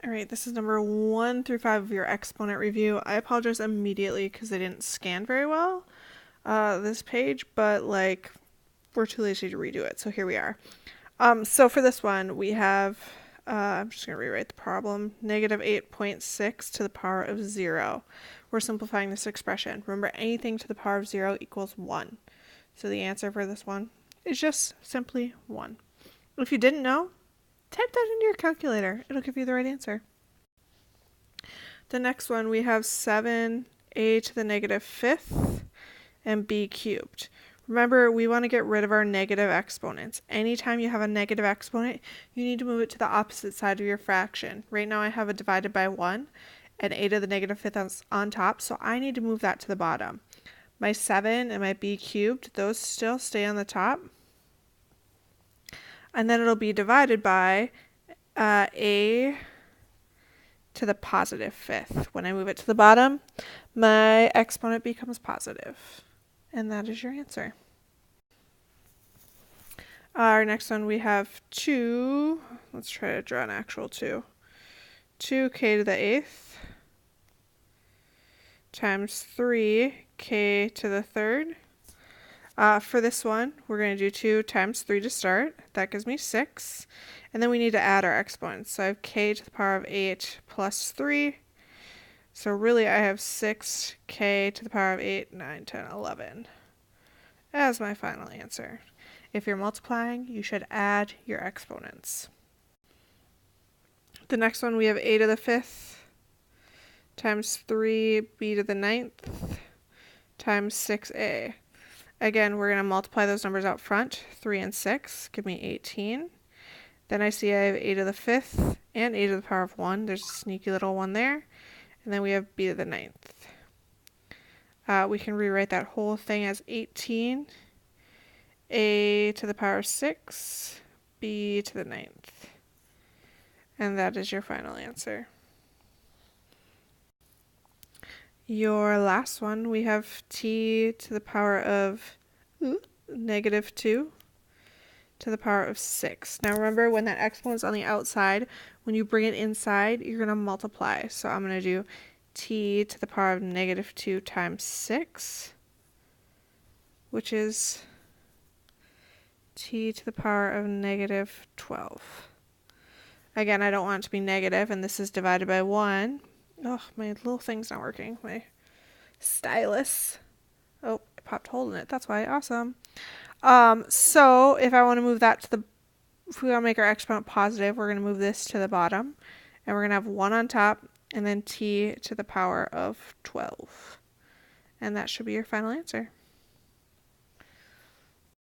All right, this is number 1 through 5 of your exponent review. I apologize immediately because they didn't scan very well this page, but like we're too lazy to redo it, so here we are. So for this one, we have, I'm just going to rewrite the problem, negative 8.6 to the power of 0. We're simplifying this expression. Remember, anything to the power of 0 equals 1. So the answer for this one is just simply 1. If you didn't know, type that into your calculator. It'll give you the right answer. The next one, we have 7a to the negative 5th and b cubed. Remember, we want to get rid of our negative exponents. Anytime you have a negative exponent, you need to move it to the opposite side of your fraction. Right now I have a divided by 1 and a to the negative 5th is on top, so I need to move that to the bottom. My 7 and my b cubed, those still stay on the top. And then it'll be divided by a to the positive 5th. When I move it to the bottom, my exponent becomes positive. And that is your answer. Our next one, we have 2, let's try to draw an actual 2. 2k to the 8th times 3k to the 3rd. For this one, we're going to do 2 times 3 to start. That gives me 6. And then we need to add our exponents. So I have k to the power of 8 plus 3. So really I have 6k to the power of 8, 9, 10, 11 as my final answer. If you're multiplying, you should add your exponents. The next one, we have a to the 5th times 3b to the 9th times 6a. Again, we're going to multiply those numbers out front. 3 and 6 give me 18. Then I see I have a to the 5th and a to the power of 1. There's a sneaky little 1 there. And then we have b to the 9th. We can rewrite that whole thing as 18, a to the power of 6, b to the 9th. And that is your final answer. Your last one, we have t to the power of negative 2 to the power of 6. Now remember, when that exponent's on the outside, when you bring it inside, you're going to multiply. So I'm going to do t to the power of negative 2 times 6, which is t to the power of negative 12. Again, I don't want it to be negative, and this is divided by 1. Oh, my little thing's not working. My stylus. Oh, I popped a hole in it. That's why. Awesome. So if I want to move that to the, if we want to make our exponent positive, we're going to move this to the bottom, and we're going to have 1 on top, and then t to the power of 12. And that should be your final answer.